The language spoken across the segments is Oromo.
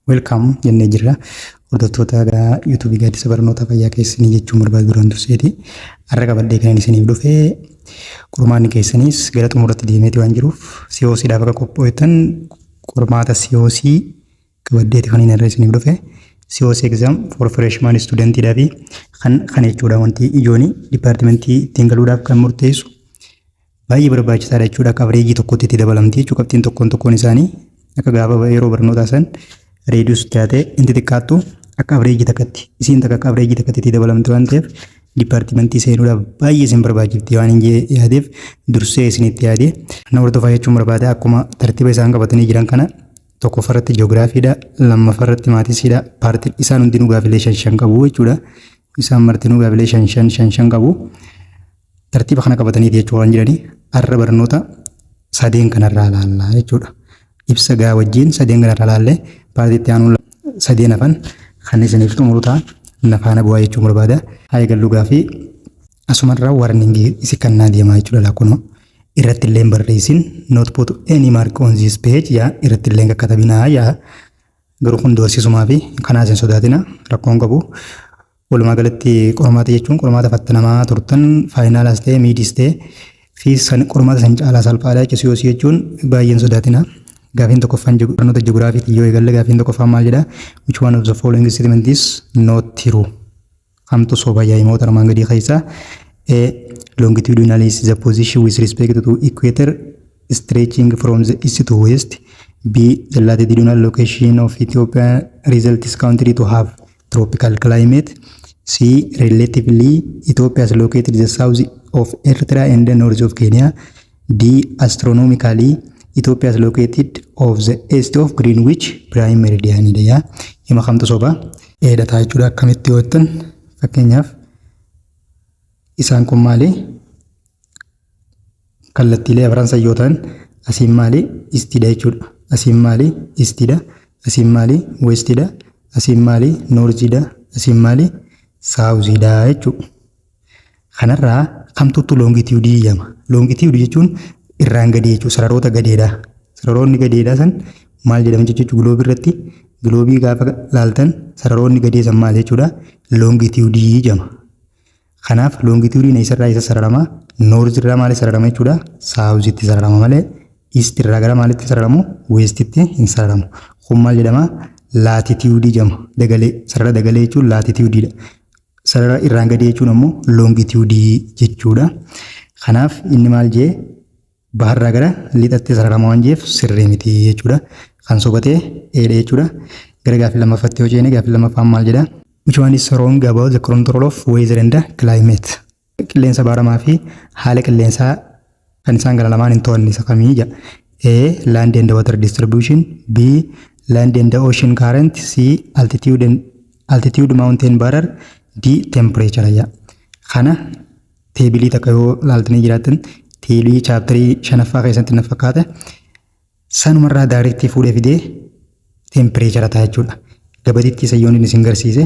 Welcome jennee jirra. Hordoftoota gara YouTube Gaaddisa Barnoota Fayyaa keessanii jechuun barbaadu duraan durseeti. Har'a qabadhee kan isiniif dhufe qormaanni keessanis gara xumuratti deemeeti waan jiruuf COCdhaaf akka qophooftan qormaata COC qabadheeti kan irra isiniif dhufe. COC exam for freshman student dhaafi kan jechuudha wanti ijooni dipaartimentii ittiin galuudhaaf kan murteessu. Baay'ee barbaachisaadha jechuudha. Akka averejii tokkotti itti dabalamti jechuudha. Qabxiin tokkoon isaanii akka gaafa yeroo barnootaa san reediyus taatee inti xiqqaattu akka averejii takkatti isiin takka akka averejii takkatti itti dabalamte waan ta'eef dipaartimentii seenuudhaaf baay'ee isin barbaachifti waan hin yaadeef dursee isinitti yaadee na hordofaa jechuun barbaada. Akkuma tartiiba isaan qabatanii jiran kana tokkoffaarratti ji'ogiraafiidha, lammaffaarratti maatisiidha. Paartii isaan hundinuu gaafilee shan qabu jechuudha. Isaan martinuu gaafilee shan qabu. Tartiiba kana qabataniiti jechuudha waan jiranii har'a barnoota sadeen kanarraa ilaallaa jechuudha. Ibsa gaa wajjin sadeen kanarraa ilaallee paartiitti aanuun sadeen hafan kan isiniif xumuru ta'a nafaana bu'aa jechuun barbaada. Haa eegallu gaafii asumarraa warningii isi kannaa deemaa jechuudha laakunoo irratti illee barreessin not put any mark on this page yaa irratti illee akka katabinaa yaa garuu kun doorsisumaa fi kanaas hin sodaatina rakkoon qabu. Walumaa galatti qormaata jechuun qormaata fattanamaa turtan faayinaalaas ta'e miidis ta'e fi qormaata san caalaa salphaadha jechuun baay'een sodaatina. Gaafiin tokkoffaan barnoota ji'ogiraafiitti yoo eegalle gaafiin tokkoffaan maal jedha? Which one of the following statement is not true? Kamtu soba yaa himoota armaan gadii keessaa A. Longitudinal is the position with respect to equator stretching from the east to west. B. The latitudinal location of Ethiopia results country to have tropical climate. C. Relatively, Ethiopia is located in the south of Eritrea and the north of Kenya. D. Astronomically, Ethiopia is located of the east of Greenwich Prime Meridian yaa hima kamtu soba eedhataa jechuudha. Akkamitti hojjetan fakkeenyaaf isaan kun maali kallattiilee Faransa yoo ta'an asiin maali istidha jechuudha. Asiin maali istidha, asiin maali westidha, asiin maali noorziidha, asiin maali saawuziidha jechuudha. Kanarraa kamtuutu loongitiudii jedhama. Loongitiudii jechuun irraan gadee jechuudha. Sararoota gadeedha. Sararoonni gadeedha san maal jedhama jechuudha giloobii irratti giloobii gaafa laaltan sararoonni gadee san maal jechuudha loongitiudii jedhama. Kanaaf loongitiudiin isarraa isa sararama noorz irraa maaliif sararama jechuudha saawuzitti sararama malee iist irraa gara maalitti sararamu weestitti hin sararamu. Kun maal jedhama laatitiudii jedhama. Dagalee sarara dagalee jechuun laatitiudiidha. Sarara irraan gadee jechuun ammoo loongitiudii jechuudha. Kanaaf inni maal jee baharraa gara lixatti sararama waan jeef sirrii miti jechuudha. Kan sobatee dheedha jechuudha. Gara gaafii lammaffaatti yoo jeene gaafii lammaffaan maal jedha? Which one is wrong about the control of weather and climate? Qilleensa baaramaa fi haala qilleensaa kan isaan gara lamaan hin to'anne isa kamii jedha? A. Land and water distribution. B. Land and ocean current. C. Altitude mountain barrier. D. Temperature jedha. Kana teebilii takka yoo laaltanii jiraatan teelii chaaptarii 5ffaa keessatti na fakkaata sanumarraa daayirektii fuudhee fidee tempireechara ta'a jechuudha. Gabatitti sayyoon inni isin garsiise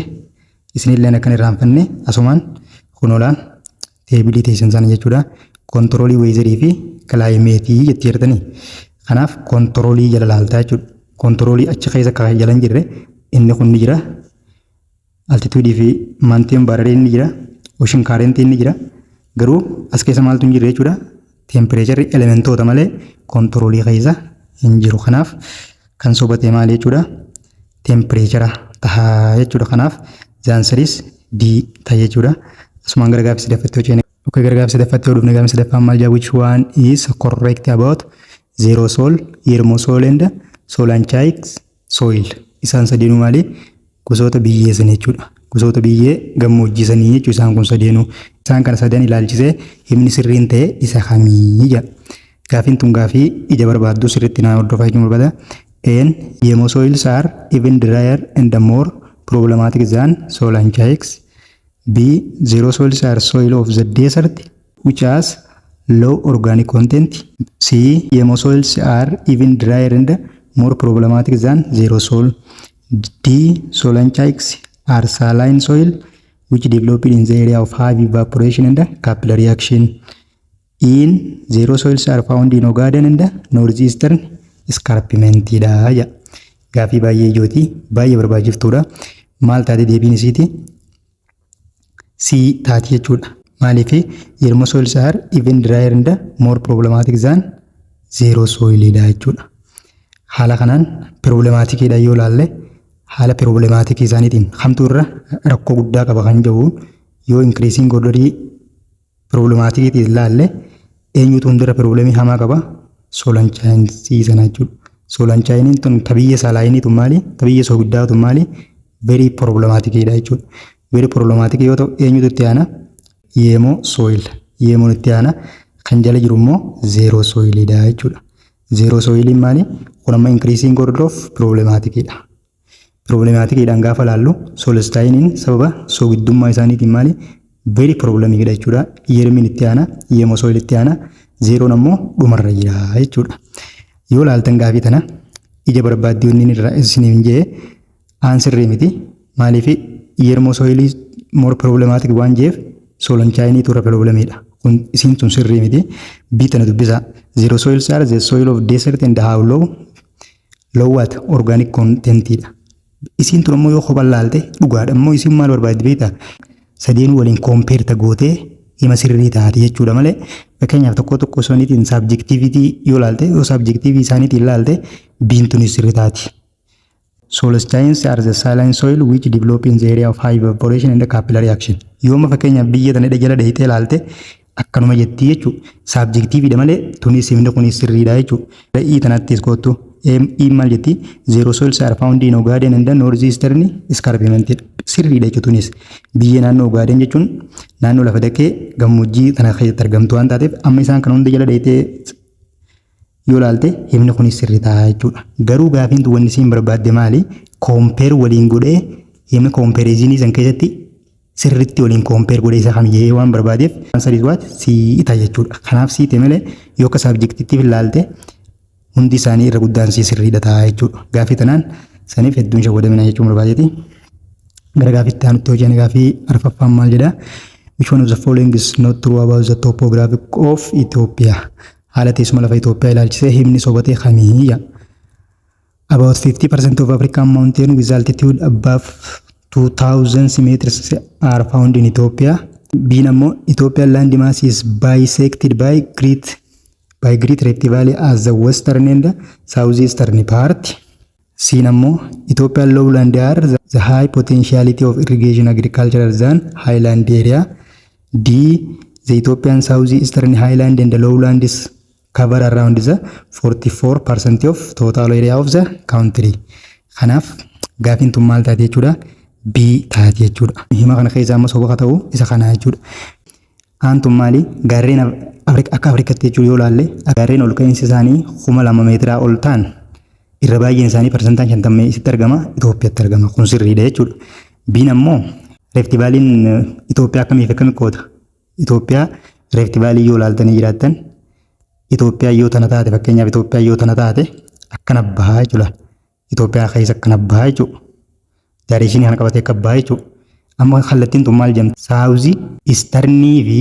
isinillee akkan irraanfanne asumaan kunoolaan teebilii teessan sana jechuudha. Kontiroolii weezarii fi kilaayimeetii jetti jirtanii. Kanaaf kontiroolii jala laaltaa jechuudha. Kontiroolii achi keessa akka jala hin jirre inni kun ni jira. Altituudii fi maantiin baararii ni jira. Ocean current ni jira. Garuu as keessa maaltu hin jirre jechuudha. Tempereecharii elementoota malee kontiroolii keessa hin jiru. Kanaaf kan sobatee maal jechuudha? Tempereechara tahaa jechuudha. Kanaaf zaansaris D ta'a jechuudha. Asumaan gara gaafii sadaffatti hojjenne. Okkee gara gaafii sadaffatti yoo dhufne gaafii sadaffaan maal jedha? Which one is correct about zero soil, yermosoil and solanchaic soil? Isaan sadeenuu maali? Gosoota biyyee san jechuudha. Gosoota biyyee gammoojjii sanii jechuudha isaan kun sadeenuu. Isaan kana sadan ilaalchisee himni sirriin ta'e isa kamii jedha. Gaafiin tun gaafii ija barbaaddu sirriitti naa hordofaa jechuun barbaada. A. Yermosoils are even drier and more problematic than solanchaics. B. Zero soils are soil of the desert which has low organic content. C. Yermosoils are even drier and more problematic than zero soil. D. Solanchaics are saline soil which developed in the area of high evaporation and capillary action. In zero soils are found in Ogaden and northeastern escarpment. Gaaffii baay'ee ijooti, baay'ee barbaachiftuudha. Maal taate deebiin isiiti? C taati jechuudha. Maaliif yeroo soil are even drier and more problematic than zero soil dha jechuudha. Haala kanaan problemaatikiidha yoo ilaalle haala problemaatikii isaaniitiin hamtuu irra rakkoo guddaa qaba kan jedhu yoo increasing orderii problemaatikii ilaalle eenyutu hundira problemii hamaa qaba? Soil and chine sana jechuudha. Soil and chine tun tabiyya saalaayiniitu maali? Tabiyya soogiddaatu maali? Very problemaatikidha jechuudha. Very problematic yoo ta'u eenyutu itti aana? Yeemoo soil. Yeemoon itti aana kan jala jiru immoo zero soilidha jechuudha. Zero soiliin maali? Kun amma increasing order of problemaatikidha. Problemaatikidhaan gaafa laallu soolestaayiniin sababa soogiddummaa isaaniitiin maali? Very problemikidha jechuudha. Yeermiin itti aana, yeemoo soil itti aana, zeeroon ammoo dhumarra jira jechuudha. Yoo laaltan gaafii tana ija barbaaddii inni irraa isiniif jee aansirrii miti. Maaliif yeermoo soilii more problematic waan jeef soil and chine turre problemidha. Kun isin tun sirrii miti. Biitana dubbisa. Zero soils are the soil of desert and have low what? Organic contentidha. Isin tun ammoo yoo kophan laalte dhugaadha. Ammoo isin maal barbaaddi beektaa? Sadeen waliin compare gootee hima sirrii taati jechuudha malee fakkeenyaaf tokko isaaniitiin subjectivity yoo laalte yoo subjectivity isaaniitiin laalte biintun sirrii taati. Soil chines are the saline soil which develop in the area of high evaporation and capillary action. Yooma fakkeenyaaf biyya tana jala dheeyitee laalte akkanuma jetti jechuudha. Subjectivity malee tunis himni kunis sirriidha jechuudha. Ii tanattis kootu maal jetti? Zero soils are found in Ogaden and northeastern escarpment. Sirriidha jechuunis biyya naannoo Ogaden jechuun naannoo lafa dakee gammoojjii tana keessatti argamtu waan taateef amma isaan kan hunda jala dheeyitee yoo laalte himni kunis sirrii ta'a jechuudha. Garuu gaafiin wanni isin barbaadde maali? Compare waliin godhee himni comparison san keessatti sirriitti waliin compare godhee isa kamiyyee waan barbaadeef ansariis waat sii ta'a jechuudha. Kanaaf sii ta'e malee yoo akka subjectiitti ilaalte hundi isaanii irra guddaan sii sirriidha ta'a jechuudha. Gaafii tanaan saniif hedduun shawwadamina jechuun barbaadeeti. Gara gaafiitti aanutti hojii gaafii arfaffaan maal jedha? Which one of the following is not true about the topography of Ethiopia? Haala teessuma lafa Itoophiyaa ilaalchisee himni sobatee kamiyya? About 50% of African mountains with altitude above 2000 meters are found in Ethiopia. Biin ammoo Ethiopian land mass is bisected by Great Rift Valley as the western and southeastern part. Siin ammoo Ethiopian lowland are the high potentiality of irrigation agriculture than highland area. D. The Ethiopian southeastern highland and the lowland is cover around the 44% of total area of the country. Kanaaf gaafiin tun maal taate jechuudha? B taate jechuudha. Hima kana keessaa amma soba ta'u isa kana jechuudha. Aantun maali? Gaarreen akka Afrikaatti jechuudha yoo laalle gaarreen ol ka'iinsi isaanii 2000 meetiraa ol ta'an irra baay'een isaanii parsantaan 50 isitti argama, Itoophiyaatti argama. Kun sirriidha jechuudha. Biin ammoo Rift Valley'n Itoophiyaa akkamiif akkami qoota? Itoophiyaa Rift Valley yoo laaltanii jiraattan Itoophiyaa yoo tana taate fakkeenyaaf Itoophiyaa yoo tana taate akkana bahaa jechuudha. Itoophiyaa keessa akkana bahaa jechuudha. Daareshinii kana qabatee akka bahaa jechuudha. Amma kallattiin tun maal jedhamti? Saawuzii, Istarnii fi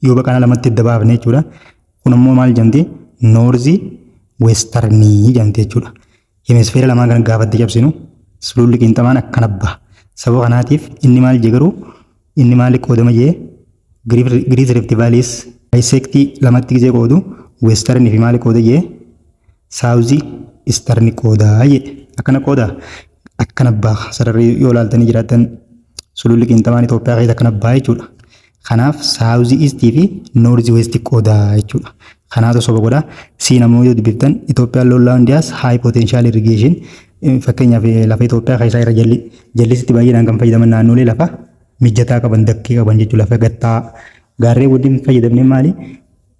yoo baqana lamatti adda baafne jechuudha. Kun ammoo maal jedhamti? Noorzii, Westarnii jedhamti jechuudha. Hemisfeera lamaan kan gaafatti cabsinu sululli qiinxamaan akkana baha. Sababa kanaatiif inni maal jedhu inni maal qoodama jee Great Rift Valleys bisectii lamatti gizee qoodu Western fi maal qooda jee Saawuzii, Istarni qoodaa jee akkana qooda akkana baha. Sararri yoo laaltanii jiraattan sululli qiinxamaan Itoophiyaa keessa akkana baha jechuudha. Kanaaf Saawuzii East fi Noorzii West qoodaa jechuudha. Kanaatu soba godha. Siin ammoo yoo dubbiftan Itoophiyaan lowland has high potential irrigation. Fakkeenyaaf lafa Itoophiyaa keessaa irra jallisitti baay'inaan kan fayyadaman naannolee lafa mijataa qaban dakkee qaban jechuudha. Lafa gattaa gaarree waliin fayyadamne maali?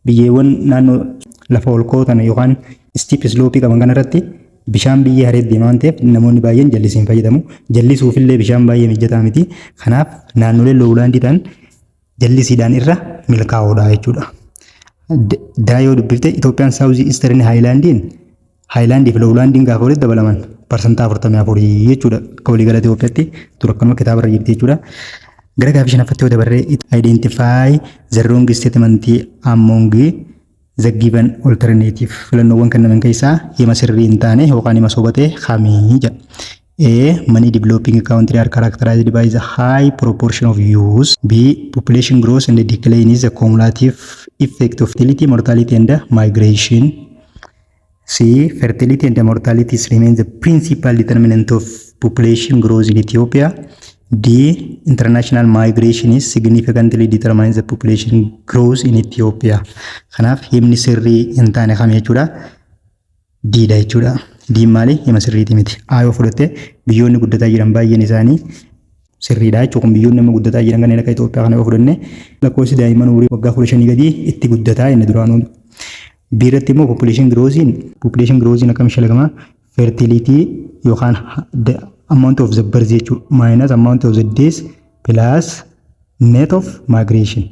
Biyyeewwan naannoo lafa ol kootan yookaan steep slope qaban kanarratti bishaan biyyee haree deemaa waan ta'eef namoonni baay'een jallisiin fayyadamu. Jallisuufillee bishaan baay'ee mijataa miti. Kanaaf naannolee lowland ta'an jallisiidhaan irra milkaa'uudha jechuudha. Daa yoo dubbifte Itoophiyaan Saawuzii Eastern Haayilaandii fi lowlaandiin gaafa walitti dabalaman parsantaa 44 jechuudha. Akka waliigala Itoophiyaatti ture akkanuma kitaabarra jirti jechuudha. Gara gaafii shanaffatti yoo dabarree identify the wrong statement among the given alternative filannoowwan kennaman keessaa hima sirrii hin taane yookaan hima sobatee kamii jedha. A. Many developing countries are characterized by the high proportion of youth. B. Population growth and decline is the cumulative effect of fertility, mortality and migration. C. Fertility and mortality remain the principal determinant of population growth in Ethiopia. D. International migration is significantly determines the population growth in Ethiopia. Kanaaf himni sirrii hin taane kam jechuudha? D dha jechuudha. D maali? Hima sirriiti miti. A yoo fudhatte biyyoonni guddataa jiran baay'een isaanii sirriidha jechuudha. Biyyoonni amma guddataa jiran kanneen akka Itoophiyaa kana yoo fudhanne lakkoofsi daa'imman umurii waggaa 15 gadii itti guddataa inni duraanuu. B irratti immoo population growth akkam shalagamaa fertility yookaan amount of the birth jechuudha minus amount of the deaths plus net of migration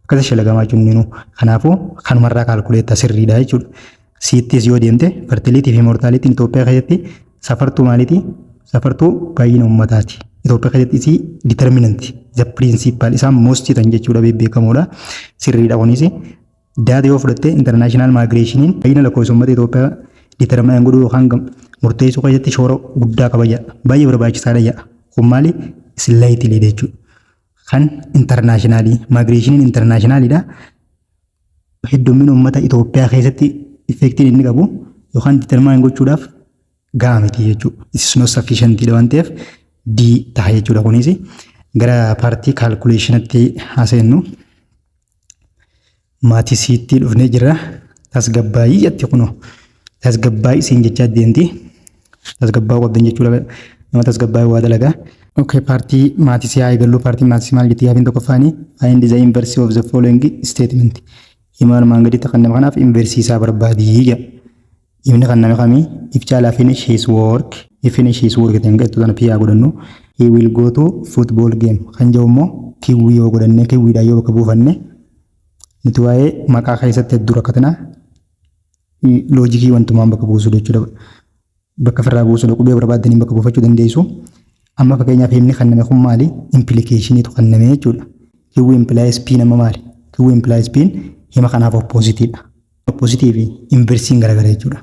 akkasa shalagamaa jechuun kanaafuu kanumarraa kaalkuleetta sirriidha jechuudha. Siittis yoo deemte fertility fi mortality Itoophiyaa keessatti safartuu maaliiti? Safartuu baay'ina uummataati. Itoophiyaa keessatti isi determinant the principal isaan most tan jechuudha beekamoodha. Sirriidha kunis. Daata yoo fudhatte international migration baay'ina lakkoofsa uummata Itoophiyaa determine godhuu yookaan murteessuu keessatti shoora guddaa qaba jedha. Baay'ee barbaachisaadha jedha. Kun maali? Slightly jechuudha. Kan international migration internationalidha. Heddummina uummata Itoophiyaa keessatti effectiin inni qabu yookaan determine gochuudhaaf gahaa miti jechuudha. It's not sufficient waan ta'eef D ta'a jechuudha kunis. Gara paartii calculationatti haaseennu maatii siitti dhufnee jira. Tasgabbaayii jetti kunoo. Tasgabbaayii siin jechaa deemti. Tasgabbaa'uu qabdan jechuudha. Nama tasgabbaa'uu waa dalagaa. Okay, paartii maatii siyaa eegallu paartii maatii maal jetti yaafiin tokkoffaanii find the inverse of the following statement. Himaan maangaditti kan nama kanaaf inversii isaa barbaadii jedha. Himni kan nama kamii if caalaa finish his work ta'een gadtu sana piyaa godhannu he will go to football game kan jedhu immoo kiwwii yoo godhanne kiwwiidhaan yoo bakka buufanne nuti waa'ee maqaa keessatti hedduu rakkatana loojikii wantumaan bakka buusu jechuudha. Bakka firraa buusuudha qubee barbaadanii bakka buufachuu dandeessu. Amma fakkeenyaaf himni kan nama kun maali? Implication'iitu kan nama jechuudha. Kiwwii implies P nama maali? Kiwwii implies P hima kanaaf oppositeedha. Oppositiifi inversiin garagara jechuudha.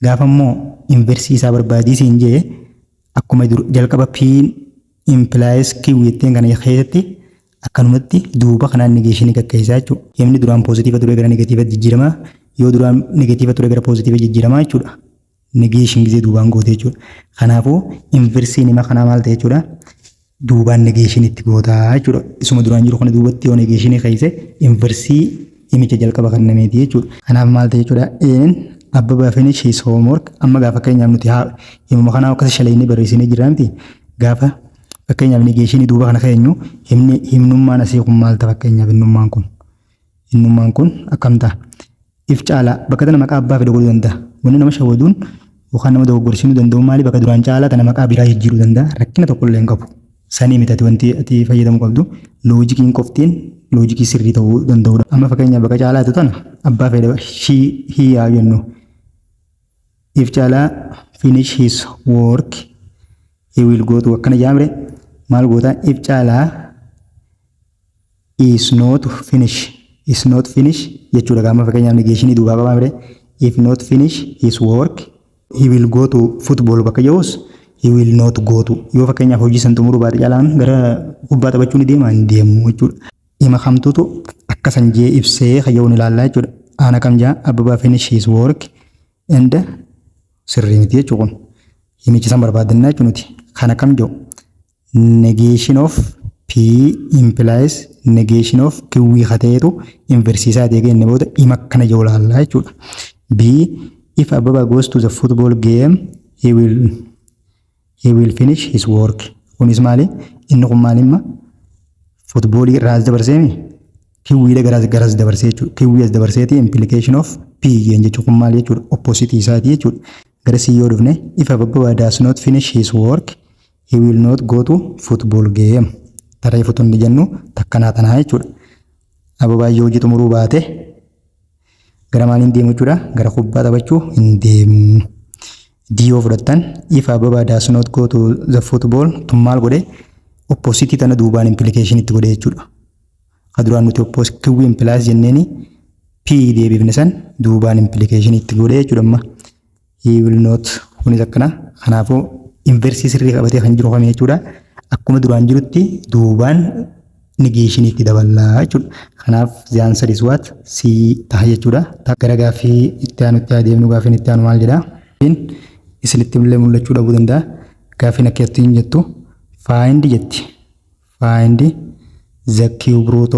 Gaafa immoo inversii isaa barbaadii siin jee akkuma jalqaba P implies kiwwii ittiin kana keessatti akkanumatti duuba kanaan negeeshinii kakkeessaa jechuudha. Himni duraan positiiva ture gara negatiiva jijjiiramaa yoo duraan negatiiva ture gara positiiva jijjiiramaa jechuudha. Negeeshin gisee duubaan goote jechuudha. Kanaafuu inversiin hima kanaa maal ta'e jechuudha? Duubaan negeeshinitti gootaa jechuudha. Isuma duraan jiru kana duubatti yoo negeeshinii keesse inversii himicha jalqaba kan nameeti jechuudha. Kanaaf maal ta'e jechuudha? Abbabaa finish his homework amma gaafa fakkeenyaaf nuti himuma kanaa akkasa shalayinii barreessinee jirra miti gaafa fakkeenyaaf negeeshinii duuba kana keenyu himnummaan asii kun maal ta'a fakkeenyaaf hinnummaan kun akkam ta'a? If caalaa bakka tana maqaa abbaa fedha godhuu danda'a. Wanni nama shawwaduun yookaan nama dogoggorsiisuu danda'u maali bakka duraan caalaa tana maqaa biraa jijjiiruu danda'a rakkina tokko illee hin qabu. Sanii mitati wanti ati fayyadamuu qabdu loojikiin qoftiin loojikii sirrii ta'uu danda'udha. Amma fakkeenyaaf bakka caalaatu tana abbaa fedha hiyaa jennu. If caalaa finish his work he will go to akkana jaamre maal goota if caalaa is not finish jechuudha. Gaafa fakkeenyaaf negeeshinii duubaa qabaamre if not finish his work he will go to football bakka jedhus he will not go to yoo fakkeenyaaf hojii san xumuruu baate caalaan gara kubbaa taphachuu ni deema hin deemu jechuudha. Hima kamtuutu akkasan jee ibsee hayyawuun ilaallaa jechuudha. Ana kam jaa abbabaa finish his work and sirrii miti jechuudha. Himichi san barbaadannaa jechuudha nuti. Kana kam jedhu negation of P implies negation of kiwwii hateetu inversiisaa deegee inni booda hima kana jedhu ilaallaa jechuudha. B if Ababa goes to the football game he will finish his work. Kunis maali? Inni kun maalimma footballii irraa as dabarseemi kiwwiidha garas dabarsee jechuudha. Kiwwii as dabarseeti implication of P jechuudha. Kun maali jechuudha? Opposite isaati jechuudha. Gara C yoo dhufne if Ababa does not finish his work he will not go to football game. Taree futunni jennu takkanaa tanaa jechuudha. Ababaa yoo hojii xumuruu baate gara maaliin deemu jechuudha? Gara kubbaa taphachuu hin deemu. D yoo fudhattan if Ababa does not go to the football tun maal godhe? Opposite tana duubaan implication itti godhe jechuudha. Kaduraan nuti opposite kiwwii implies jenneeni p deebifne san duubaan implication itti godhee jechuudha. Amma he will not kunis akkana. Kanaafuu inversii sirrii qabatee kan jiru kami jechuudha. Akkuma duraan jirutti duubaan negation itti daballaa jechuudha. Kanaaf the answer is what? C ta'a jechuudha. Gara gaaffii itti aanutti adeemnu gaaffiin itti aanu maal jedhaa? Isinitti illee mul'achuu dhabuu danda'a. Gaaffiin akkattiin jettu find jetti. Find the cube root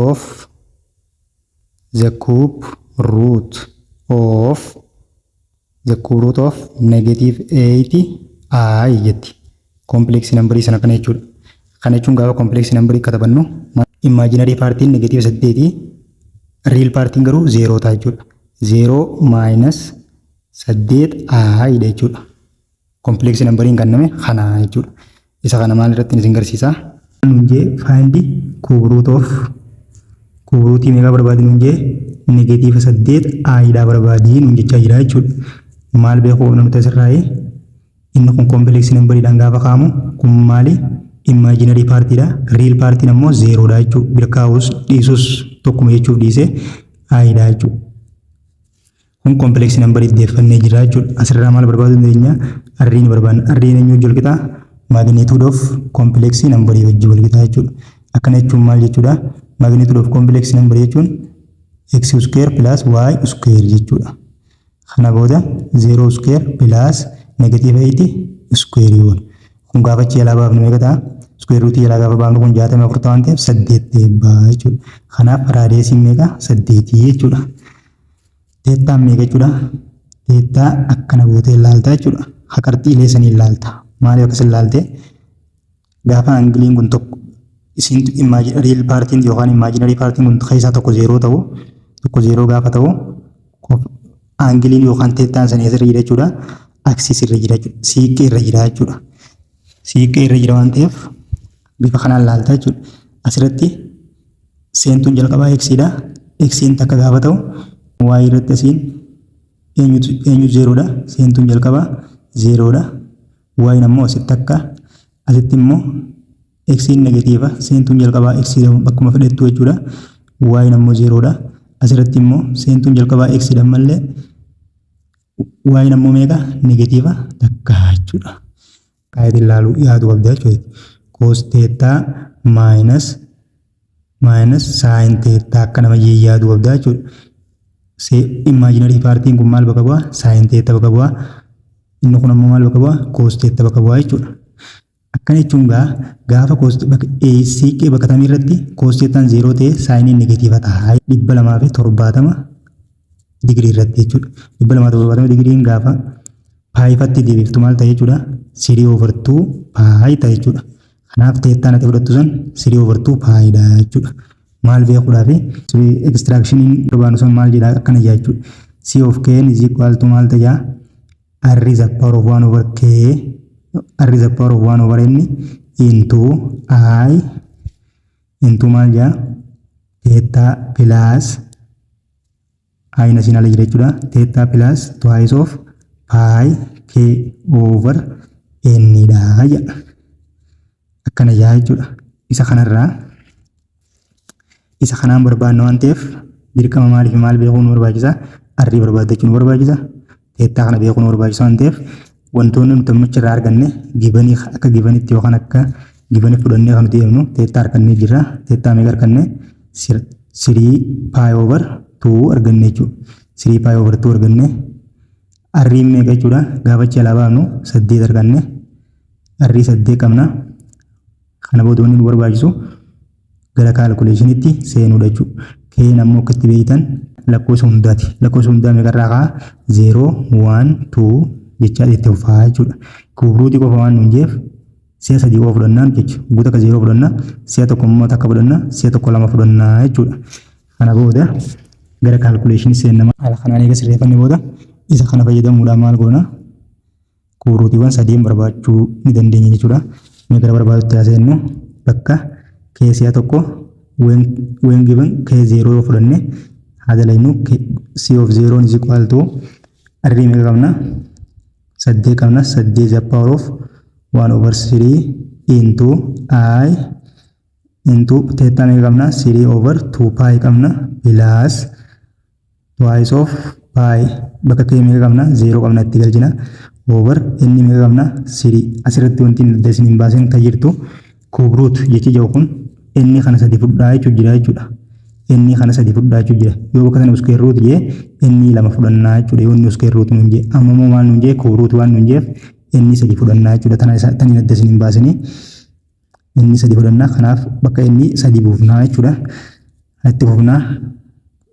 of negative 8i jetti. Complex number sana kana jechuudha. Kana jechuun gaafa complex number katabannu imaginary partiin negative 8 real partiin garuu 0 ta'a jechuudha. 0 minus 8i jechuudha. Complex number kanname kana jechuudha. Isa kana maal irratti isin garsiisa? Nunjee find cube root of meeqa barbaadi nunjee negative 8i dha barbaadi nunjechaa jira jechuudha. Maal beekuu namatti asirraa'ee inni kun complex number dhaan gaafa kaamu kun maali? Imaginary party dha. Real party ammoo 0 dha jechuudha. Birkaawus dhiisus tokkuma jechuuf dhiise i dha jechuudha. Kun complex number iddeeffannee jira jechuudha. Asirraa maal barbaaduu dandeenya? Arriin barbaadna. Arriin eenyu wajji wal qixaa? Magnitude of complex number wajji wal qixaa jechuudha. Akkana jechuun maal jechuudha? Magnitude of complex number jechuun x square plus y square jechuudha. Kana booda 0 square plus negative 8 square yoon. Kun gaafa achi yaalaa baafnu meeqa ta'a? Square root yaalaa gaafa baafnu kun 64 ta'an ta'eef 8 eebbaa jechuudha. Kanaaf raadiyeesiin meeqa? 8 jechuudha. Teettaan meeqa jechuudha? Teettaa akkana gootee ilaalta jechuudha. Haqarxiilee sanii ilaalta. Maaliif akkas ilaalte? Gaafa angiliin kun tokko isin real partiin yookaan imaginary partiin kun keessaa tokko 0 ta'u tokko 0 gaafa ta'u angiliin yookaan teettaan sanii asirra jira jechuudha. Axis irra jira jechuudha. Siiqqee irra jira jechuudha. Siiqqee irra jira waan ta'eef bifa kanaan ilaalta jechuudha. Asirratti seentuun jalqabaa x dha. X'n takka gaafa ta'u y irratti asiin eenyu 0 dha. Seentuun jalqabaa 0 dha. Y ammoo asitti akka asitti immoo x'n negatiiva. Seentuun jalqabaa x bakkuma fedhettu jechuudha. Y ammoo 0 dha. Asirratti immoo seentuun jalqabaa x dha malee y ammoo meeqa? Negatiiva takka jechuudha. Qaayiti ilaaluu yaadu qabda jechuudha. Cos theta minus sin theta akka nama yaadu qabda jechuudha. Imaginary partiin kun maal bakka bu'aa? Sin theta bakka bu'aa. Inni kun ammoo maal bakka bu'aa? Cos theta bakka bu'aa jechuudha. Akkana jechuun gaafa siiqqee bakka tamii irratti cos thetaan 0 ta'e saayiniin negatiiva ta'a. 270 digirii irratti jechuudha. 270 digiriin gaafa paayifatti deebiftu maal ta'e jechuudha? 3/2 paayi ta'e jechuudha. Kanaaf teettaan ati fudhattu san 3/2 paayidha jechuudha. Maal beekuudhaaf extractioniin barbaannu san maal jedhaa akkana jaa jechuudha. C of k is equal to maal ta'aa? R is the power of 1 over k r is the power of 1 over n into I into maal jaa? Theta plus I na sinala jira jechuudha. Theta plus twice of pi k over n dha jedha. Akkana jaa jechuudha. Isa kanaan barbaanna waan ta'eef dirqama maaliif maal beekuu nu barbaachisa? Arrii barbaadachuu nu barbaachisa. Theta kana beekuu nu barbaachisa waan ta'eef wantoonni nuti ammachi irraa arganne gibanii akka gibanitti yookaan akka gibanii fudhannee kan nuti eegnu theta argannee jirra. Theta meeqa arganne? 3 pi over 2 arganne jechuudha. 3 pi over 2 arganne. Arrii meeqa jechuudha? Gaafa achi alaa baafnu 8 arganne. Arrii 8 qabna. Kana booda wanni nu barbaachisu gara kaalkuleeshiniitti seenuudha jechuudha. Keen ammoo akka itti beektan lakkoofsa hundaati. Lakkoofsa hundaa meeqa irraa ka'a? 0, 1, 2 jechaa itti fufaa jechuudha. Kubruutii qofa waan nuun jeef si'a 3 qofa fudhannaan jechuudha. Guuta akka 0 fudhanna, si'a tokko immoo takka fudhanna, si'a tokko 2 fudhannaa jechuudha. Kana booda gara kaalkuleeshinii seenna. Haala kanaan eega sirreeffanne booda isa kana fayyadamuudhaan maal goona? Kubruutiiwwan 3 barbaachuu ni dandeenya jechuudha. Mee gara barbaadutti seennu bakka keessiyaa tokko when given k0 yoo fudhanne haala laynu c of 0 is equal to arrii meeqa qabna? 8 qabna. 8 is the power of 1 over 3 into I into theta meeqa qabna? 3 over 2 pi qabna plus twice of pi bakka kee meeqa qabna 0 qabna itti galchina over inni meeqa qabna 3 asirratti wanti nuti isin hin baasin kan jirtu cube root jechi jiru kun inni kana sadi fudhaa jechuudha. Inni kana sadi fudhaa jira yoo bakka sana square root je inni lama fudhannaa jechuudha yoo inni square root nun je amma moo maal nun je cube root waan nun jeef inni sadi fudhannaa jechuudha tani adda isin hin baasini inni sadi fudhannaa kanaaf bakka inni sadi buufnaa jechuudha itti buufnaa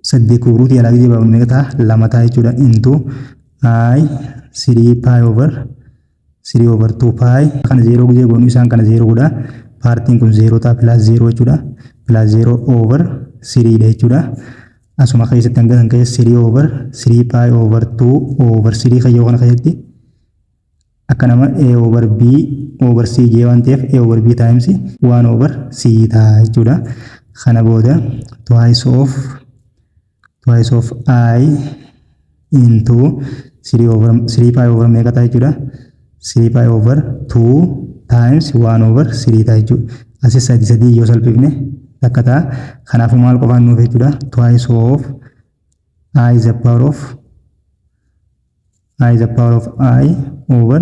sadii cube root yaalaa gizee baafnu meeqa ta'a lama ta'a jechuudha into I 3 pi over 2 pi kana 0 gizee goonu isaan kana 0 godha paartiin kun 0 ta'a plus 0 jechuudha plus 0 over 3 dha jechuudha. Asuma keessatti hanga san keessa 3 over 3 pi over 2 over 3 kayyoo kana keessatti akka nama a over b over c jee waan ta'eef a over b times 1 over c ta'a jechuudha. Kana booda twice of I into 3 pi over meeqa ta'a jechuudha. 3 pi over 2 times 1 over 3 ta'a jechuudha. Asis sadii yoo salphifne takka ta'a. Kanaafuu maal qofaan nuuf jechuudha twice of I is the power of I over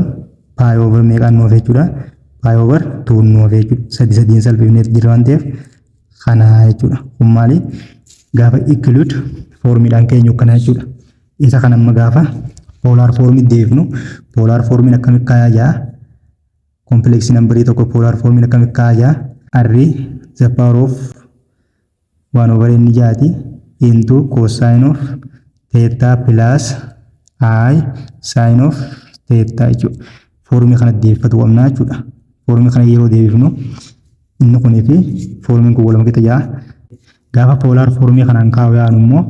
pi over meeqaan nuuf jechuudha pi over 2 nuuf jechuudha sadiin salphifneet jira waan ta'eef kana jechuudha. Kun maali gaafa include formiidhaan keenya kana jechuudha. Isa kan amma gaafa polar formii deefnu polar formiin akkamitti kaayaa complex number tokko polar formiin akkamitti kaayaa arri the power of 1 over n jaati into cosine of theta plus I sin of theta jechuudha. Formii kana deeffatu qabna jechuudha. Formii kana yeroo deebifnu inni kunii fi formiin kun waluma qixa jaa. Gaafa polar formii kanaan kaa'u yaanu immoo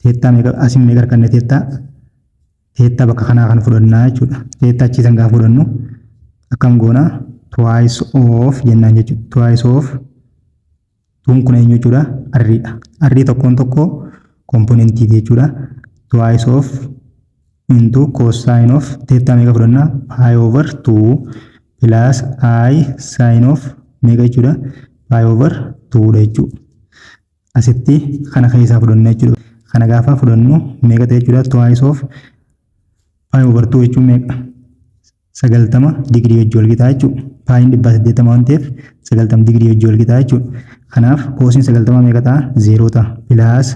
theta meeqa asin meeqa arganne theta bakka kanaa kan fudhannaa jechuudha. Theta achiisan gaafa fudhannu akkam goona twice of jennaan jechuudha. Twice of tuun kun eenyu jechuudha arriidha. Arrii tokkoon tokko komponentii jechuudha. Twice of into cosine of theta meeqa fudhannaa pi over 2 plus I sin of meeqa jechuudha pi over 2 dha jechuudha. Asitti kana keessaa fudhanna jechuudha. Kana gaafa fudhannu meeqa ta'e jechuudha twice of pi over 2 jechuun meeqa 90 digirii wajjin wal qixaa jechuudha. Piin 180 waan ta'eef 90 digirii wajjin wal qixaa jechuudha. Kanaaf cosiin 90 meeqa ta'a 0 ta'a plus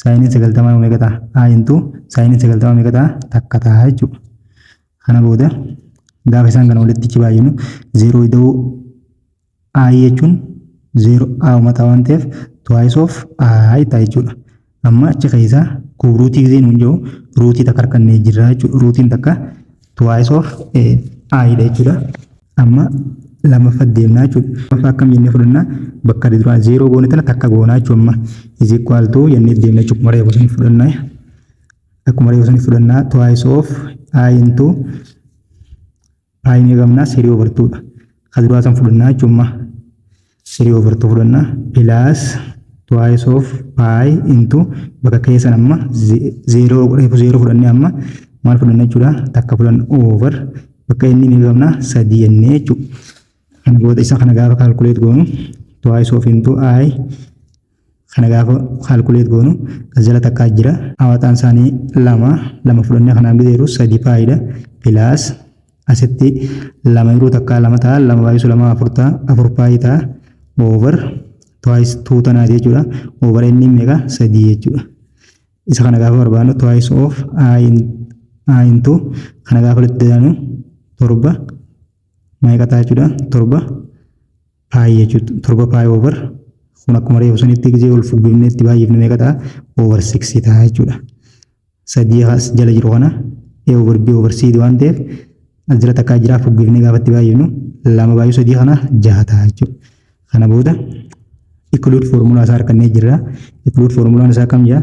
siniin 90 meeqa ta'a I into siniin 90 meeqa ta'a takka ta'a jechuudha. Kana booda gaafa isaan kana walitti baay'inu 0 ida'uu I jechuun 0 A mataa waan ta'eef twice of I ta'a jechuudha. Amma achi keessaa cube root gisee nuun jiru rootii takka harkannee jirra jechuudha. Rootiin takka twice of I dha jechuudha. Amma lammaffaa deemnaa jechuudha. Lammaffaa akkam jennee fudhannaa bakka duraan 0 goone tana takka goonaa jechuudha. Amma is equal to jennee deemna jechuudha. Akkuma reefu sanii fudhannaa. Akkuma reefu sanii fudhannaa twice of I into pi meeqamnaa 3 over 2 dha. Kan duraa san fudhannaa jechuudha. 3 over 2 fudhannaa plus twice of pi into bakka keessan amma 0 reefu 0 fudhannee amma maal fudhanna jechuudha takka fudhanna over bakka inni meeqamnaa 3 jennee jechuudha. Kana booda isa kana gaafa calculate goonu twice of into I kana gaafa calculate goonu jala takka jira hawataan isaanii lama fudhannee kanaan gideeru 3 pi dha plus asitti lama yeroo takka lama ta'a lama baay'isu lama 4 pi ta'a over twice 2 tanaa jechuudha. Over inni meeqa 3 jechuudha. Isa kana gaafa barbaadnu twice of I into kana gaafa walitti daanu 7 meeqa ta'a jechuudha 7 pi jechuudha. 7 pi over kun akkuma reefu sanitti gisee ol fubbifnee itti baay'ifne meeqa ta'a over 6 ta'a jechuudha. 3 jala jiru kana a over b over c waan ta'eef jala takka jira fubbifnee gaafa itti baay'ifnu 2 baay'u 3 kana 6 ta'a jechuudha. Kana booda include formula isaa harkannee jirra. Include formulaan isaa kam jaa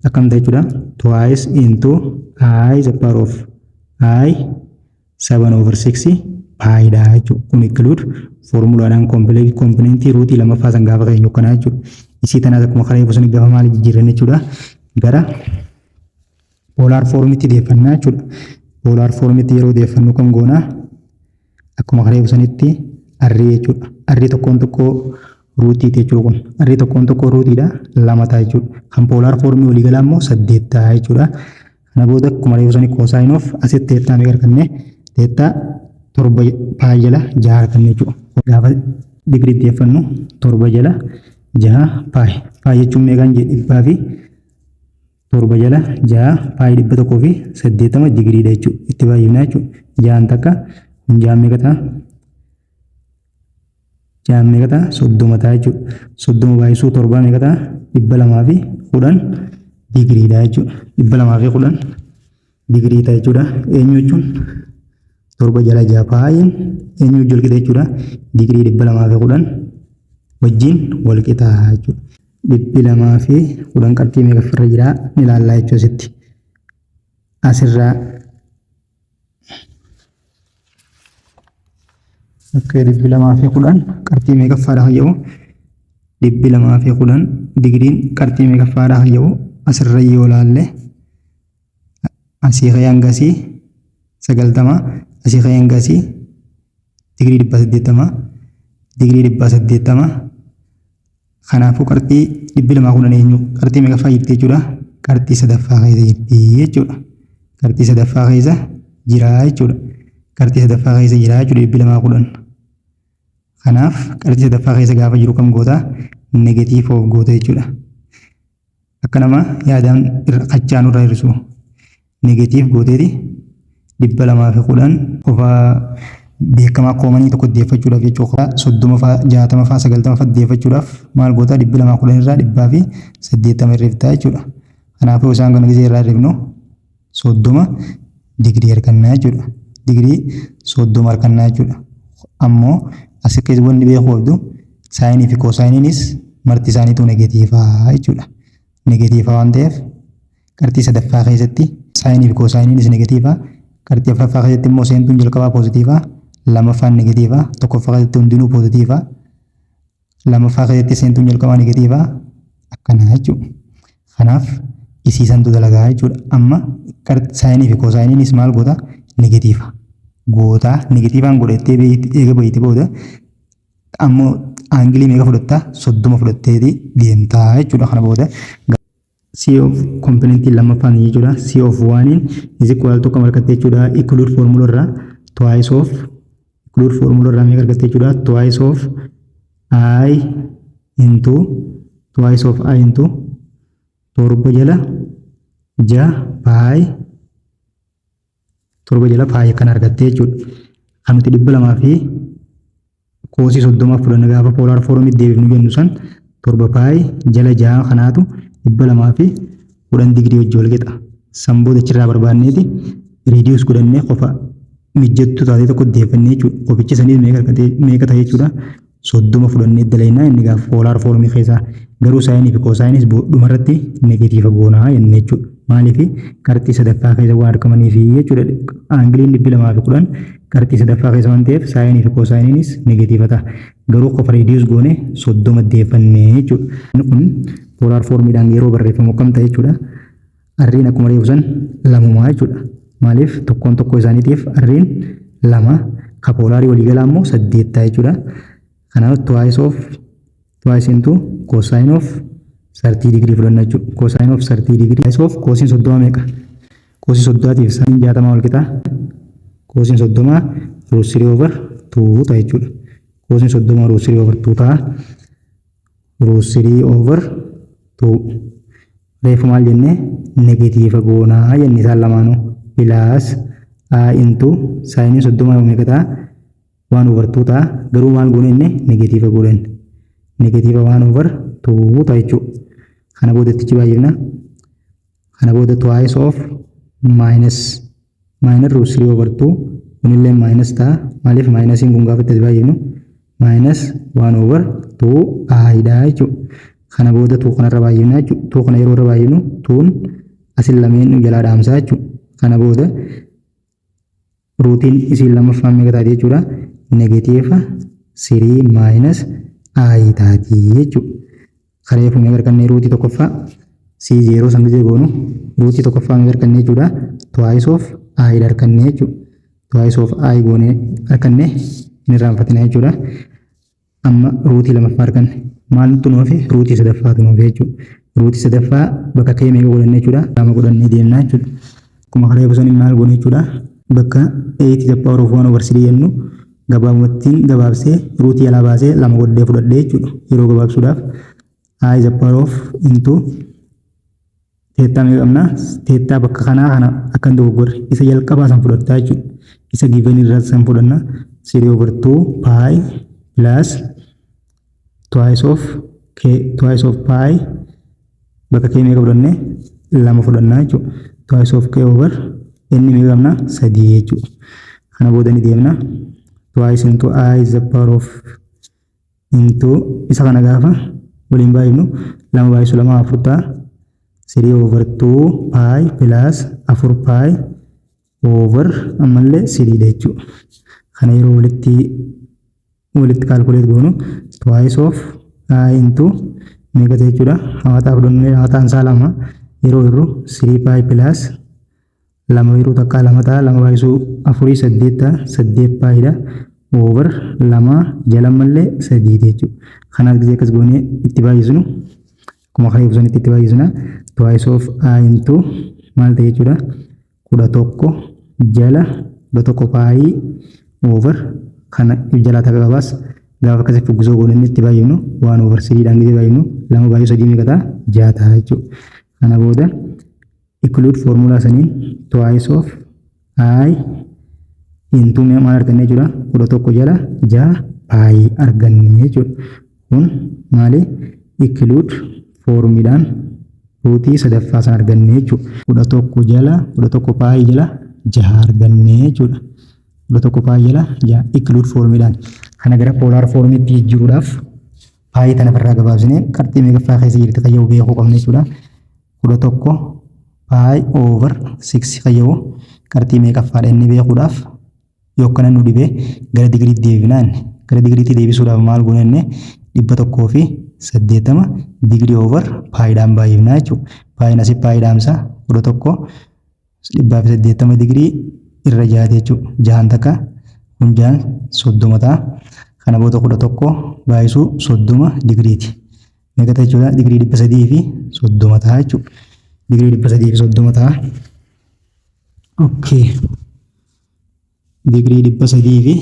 akkam ta'e jechuudha twice into I the power of I 7 over 6 pi dha jechuudha. Kun include formulaadhaan komponentii rootii lammaffaa san gaafa keenyu kana jechuudha. Isii tanaas akkuma karaa ibsan gaafa maal jijjiirran jechuudha gara polar formitti deeffannaa jechuudha. Polar formitti yeroo deeffannu kam goona akkuma karaa ibsanitti arrii jechuudha. Arrii tokkoon tokko ruutiiti jechuudha kun. Arrii tokkoon tokko ruutiidha lama ta'a jechuudha. Kan poolaar foormii walii galaa immoo 8 ta'a jechuudha. Kana booda akkuma reefu sanii koosaayin oof asitti teettaa meeqa arganne teettaa 7 paayi jala 6 arganne jechuudha. Gaafa digirii deeffannu 7 jala 6 paayi. Paayi jechuun meeqaan jedhe 100 fi 7 jala 6 paayi 180 digiriidha jechuudha. Itti baay'ifnaa jechuudha. 6 takka 6 meeqa ta'a? 6 meeqa ta'a? 30 ta'a jechuudha. 30 baay'isuu 7 meeqa ta'a? 210 digiriidha jechuudha. 210 digirii ta'a jechuudha. Eenyu jechuun 7 jala 6 paayiin eenyu wajjin walqixa jechuudha. Digirii 210 wajjin walqixa jechuudha. 210 qabxii meeqa ofirra jira ilaallaa jechuudha asitti. Asirraa akka 210 qabxii meeqa faadhaa hayyamu 210 digiriin qabxii meeqa faadhaa hayyamu asirra yoo ilaalle asii ka'ee hangasii 90 asii ka'ee hangasii digirii 180 digirii 180 kanaafuu qabxii 210 eenyu qabxii meeqa fa'aa jirti jechuudha. Qabxii sadaffaa keessa jirti jechuudha. Qabxii sadaffaa keessa jira jechuudha. Qabxii sadaffaa keessa jira jechuudha 210. Kanaaf qabxii sadaffaa keessa gaafa jiru kam goota negatiif of goota jechuudha. Akka nama yaadaan qachaan irraa hir'isu negatiif gooteeti 210 qofa beekamaa koomanii tokko deeffachuudhaaf jechuudha. 30 fa'aa 60 fa'aa 90 fa'aa deeffachuudhaaf maal goota 210 irraa 180 irreeftaa jechuudha. Kanaafuu isaan kana gisee irraa hir'ifnu 30 digirii argannaa jechuudha. Digirii 30 argannaa jechuudha. Ammoo as keessa wanni beekuu qabdu saayinii fi koosaayiniinis marti isaaniitu negatiivaa jechuudha. Negatiivaa waan ta'eef qabxii sadaffaa keessatti saayinii fi koosaayiniinis negatiivaa. Qabxii afuraffaa keessatti immoo seentuun jalqabaa poozitiivaa, lammaffaan negatiivaa, tokkoffaa keessatti hundinuu poozitiivaa, lammaffaa keessatti seentuun jalqabaa negatiivaa akkana jechuudha. Kanaaf isiisantu dalagaa jechuudha. Amma saayinii fi koosaayiniinis maal goota negatiiva. Goota negatiivaan godhattee eega bahiitii booda ammoo aangilii meeqa fudhattaa 30 fudhatteeti deemtaa jechuudha. Kana booda C of component lammaffaan jechuudha. C of 1 is equal to kam argatte jechuudha. Include formula irraa twice of include formula irraa meeqa argatte jechuudha. Twice of I into twice of I into 7 jala 6 paayi 7 jala paayi kan argatte jechuudha. Kan nuti 200 fi koosii 30 fudhanna gaafa poolaar foormii deebifnu jennu san 7 paayi jala 6 kanaatu 200 fi 10 digirii wajjin wal qixa. Samboo dachirraa barbaanneeti riidiyoos godhannee qofa mijjattuu taatee tokko deeffannee jechuudha. Qofichi saniis meeqa ta'e jechuudha. 30 fudhannee dalaynaa inni gaafa poolaar foormii keessaa garuu saayinii fi koosaayinis dhumarratti negatiiva goonaa jennee jechuudha. Maaliif qabxii sadaffaa keessa waan argamaniif jechuudha. Aangiliin 210 qabxii sadaffaa keessa waan ta'eef saayinii fi koosaayiniinis negatiiva ta'a. Garuu qofa riidiyoos goone 30 deeffannee jechuudha. Kun poolaar foormiidhaan yeroo barreeffamu kam ta'e jechuudha. Arriin akkuma reefusan lamumaa jechuudha. Maaliif tokkoon tokko isaaniitiif arriin lama ka poolaarii waliigalaa immoo 8 ta'a jechuudha. Kanaaf twice into cosine of 30 degree fudhanna jechuudha. Cosine of 30 degree twice of cosine 30 meeqa? Cosine 30tiif sin 60 wal qixa. Cosine 30 root 3 over 2 ta'a jechuudha. Cosine 30 root 3 over 2 ta'a. Root 3 over 2 reefu maal jenne negatiiva goonaa jenne isaan lamaanuu plus a into saayinii 30 meeqa ta'a 1 over 2 ta'a garuu maal goone inni negatiiva goone negatiiva 1 over 2 ta'a jechuudha. Kana boodatti baay'ifna. Kana booda twice of minus root 3 over 2 kunillee minus ta'a maaliif minasiin kun gaafa itti baay'ifnu minus 1 over 2 aayidha jechuudha. Kana booda tuu kanarra baay'ifna jechuudha. Tuu kana yeroo irra baay'ifnu tuun asin lameen jalaa dhaamsaa jechuudha. Kana booda ruutiin isin lammaffaan meeqa taati jechuudha. Negatiiva 3 minus I taati jechuudha. Kareefu meeqa argannee ruutii tokkoffaa C0 san gisee goonu ruutii tokkoffaa meeqa argannee jechuudha. Twice of I argannee jechuudha. Twice of I goonee argannee hin irraanfatina jechuudha. amma ruutii lamaffaa arganne. Maaltu nuufi ruutii sadaffaatu nuufi jechuudha. Ruutii sadaffaa bakka kee meeqa godhanne jechuudha. Lama godhannee deemnaa jechuudha. Akkuma karaa eegusan maal goone jechuudha. Bakka 8 to the power of 1 over 3 jennu gabaabumattiin gabaabsee ruutii alaa baasee lama godhee fudhadhee jechuudha. Yeroo gabaabsuudhaaf I the power of into teettaa meeqa qabna? Teettaa bakka kanaa kana akka hin dogoggorre isa jalqabaa san fudhattaa jechuudha. Isa given irraa san fudhanna 3 over 2 pi plus twice of pi bakka kee meeqa fudhanne lama fudhannaa jechuudha. Twice of k over inni meeqa qabna? 3 jechuudha. Kana booda ni deemna twice into I is the power of into isa kana gaafa waliin baay'ifnu lama baay'isu lama afur ta'a 3 over 2 pi plus 4 pi over ammallee 3 jechuudha. Kana yeroo walitti calculate goonu twice of I into meeqa jechuudha. Hawaataa fudhannee hawaataan isaa lama yeroo irru 3 pi plus lama yeroo takka lama ta'a lama baay'isu 4 8 ta'a 8 pi dha over lama jala mallee 3 jechuudha. Kanaaf gisee akkas goonee itti baay'isnu akkuma karaa eegusan itti baay'isna twice of I into maal ta'e jechuudha 11 jala 11 pi over kana jala takka qabaas gaafa akkasii fuggisoo goonee itti baay'ifnu 1 over 3 dhaan gisee baay'ifnu lama baay'u 3 meeqa ta'a 6 ta'a jechuudha. Kana booda include formula saniin twice of I into maal arganne jechuudha 11 jala 6 pi arganne jechuudha. Kun maali include formulaan ruutii sadaffaa san arganne jechuudha. 11 jala 11 pi jala 6 arganne jechuudha. 11 pi jala 6 include formulaan kana gara polar formitti jijjiiruudhaaf pi tana irraa gabaabsine qarxii meeqaffaa keessa jirti qayyoo beekuu qabna jechuudha. 11 pi over 6 qayyoo qarxii meeqaffaadha inni beekuudhaaf yookaan nu dhibee gara digriitti deebinaan gara digriitti deebisuudhaaf maal goonenne 180 digrii over paayidhaan baay'ifnaa jechuudha. Paayin asii paayidaamsa 180 digrii irra jaate jechuudha. Jahan takka hundaan 30 ta'a. Kana booda 11 baay'isuu 30 digriiti. Meeqa ta'a jechuudha? Digrii 330 ta'a jechuudha. Digrii 330 ta'a. Okay. Digrii 311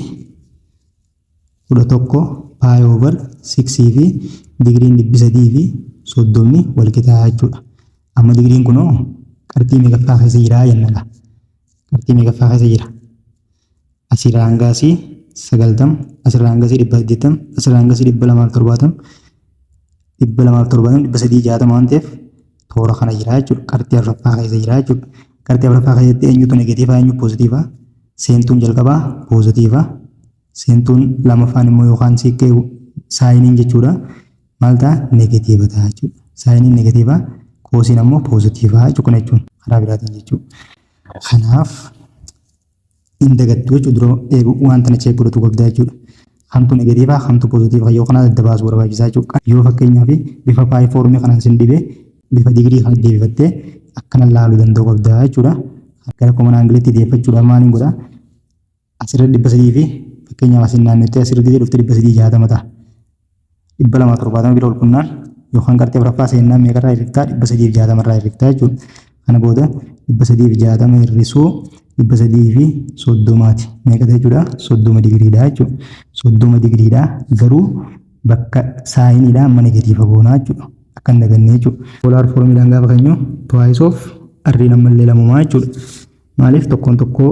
pi over 6 fi digriin 330 wal qixaa jechuudha. Amma digriin kunoo qarxii meeqaffaa keessa jira jennaan. Qarxii meeqaffaa keessa jira? Asirraa hanga asii 90, asirraa hanga asii 180, asirraa hanga asii 270, 360 waan ta'eef toora kana jira jechuudha. Qarxii afuraffaa keessa jira jechuudha. Qarxii afuraffaa keessatti eenyutu negatiivaa eenyu poozitiivaa? Seentuun jalqabaa poozitiivaa. Seentuun lamaffaan immoo yookaan siiqqee saayiniin jechuudha. Maal ta'a? Negatiiva ta'a jechuudha. Saayiniin negatiivaa koosiin ammoo poozitiivaa jechuudha karaa biraatiin jechuudha. Kanaaf hin dagattu jechuudha dura eegu wanta na cheek godhatu qabdaa jechuudha. Kamtu negatiivaa kamtu poozitiivaa yoo kanaa adda baasuu barbaachisaa jechuudha. Yoo fakkeenyaaf bifa paayifoormii kanaan sin dhibee bifa digirii kan deebifattee akkana laaluu danda'u qabdaa jechuudha. Gara koman aangilitti deeffachuudhaaf maaliin godhaa? Asirra 300 fi fakkeenyaaf asiin naannotti asirratti dhufte 360 ta'a. 270 bira ol qunnaan yookaan qarxii afuraffaa seennaan meeqarraa hirriftaa? 360 irraa hirriftaa jechuudha. Kana booda 360 hir'isuu 330ti. Meeqa ta'e jechuudha? 30 digriidha jechuudha. 30 digriidha garuu bakka saayiniidha amma negatiiva goonaa jechuudha. Akka hin daganne jechuudha. Poolaar foormiidhaan gaafa keenyu twice of arriin ammallee lamumaa jechuudha. Maaliif tokkoon tokkoo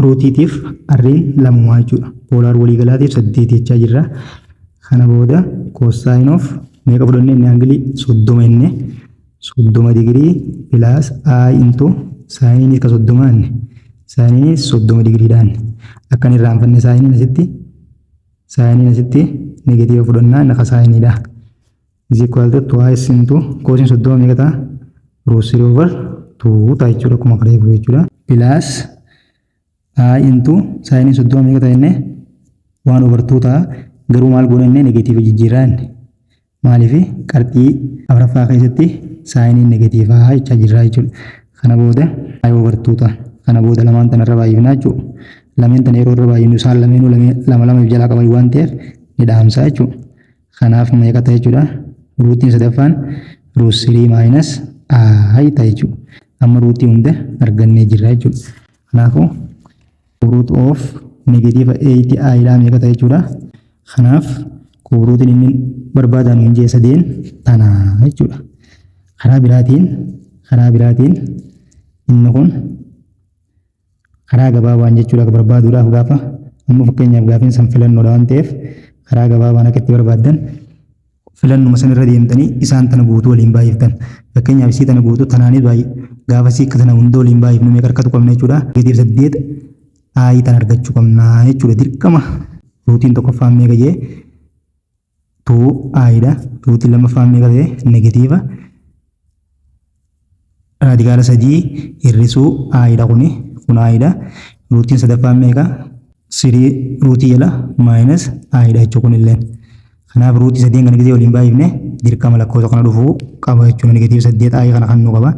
ruutiitiif arriin lamumaa jechuudha. Poolaar waliigalaatiif 8 jechaa jirra. Kana booda cosine of meeqa fudhanne inni aangilii 30 inni 30 digrii plus I into saayinii ka 30 inni saayinii 30 digriidhaan akkan irraanfanne saayiniin asitti negatiiva fudhannaa inni akka saayiniidha. Is equal to twice into cosine 30 meeqa ta'a? Root 3 over 2 ta'a jechuudha akkuma kana eegu jechuudha. Plus I into saayiniin 30 meeqa ta'a inni 1 over 2 ta'a. Garuu maal goona inni negatiiva jijjiirraan maaliif qarxii afuraffaa keessatti saayiniin negatiivaa jechaa jirraa jechuudha. Kana booda I over 2 ta'a. Kana booda lamaan tanarra baay'ifnaa jechuudha. Lameen tana yeroo irra baay'ifnu isaan lameenuu lama jalaa qaban waan ta'eef ni dhaamsa jechuudha. Kanaaf meeqa ta'e jechuudha? Ruutiin sadaffaan root 3 minus I ta'e jechuudha. Amma ruutii hunda argannee jirra jechuudha. Kanaafuu root of negative 8i dha meeqa ta'e jechuudha. Kanaaf ruutiin inni barbaadan hundee sadeen tana jechuudha. Karaa biraatiin inni kun karaa gabaabaan jechuudha barbaaduudhaaf gaafa amma fakkeenyaaf gaafin san filannoodha waan ta'eef karaa gabaabaan akka itti barbaaddan filannuma san irra deemtanii isaan tana guutuu waliin baay'iftan. Fakkeenyaaf isii tana guutuu tanaanis baay'ee gaafa sii akka tana hunda waliin baay'ifnu meeqa harkatu qabna jechuudha. Negatiiv 8 i tan argachuu qabna jechuudha dirqama. Ruutiin tokkoffaan meeqa jee 2i dha. Ruutiin lammaffaan meeqa ta'e negatiiva raadikaala 3 hir'isuu i dha kun i dha. Ruutiin sadaffaan meeqa 3 ruutii jala minus i dha jechuudha kunillee. Kanaaf ruutii 3 kana gisee waliin baay'ifne dirqama lakkoofsa kana dhufuu qaba jechuudha. Negatiiv 8 i kana kan nu qaba.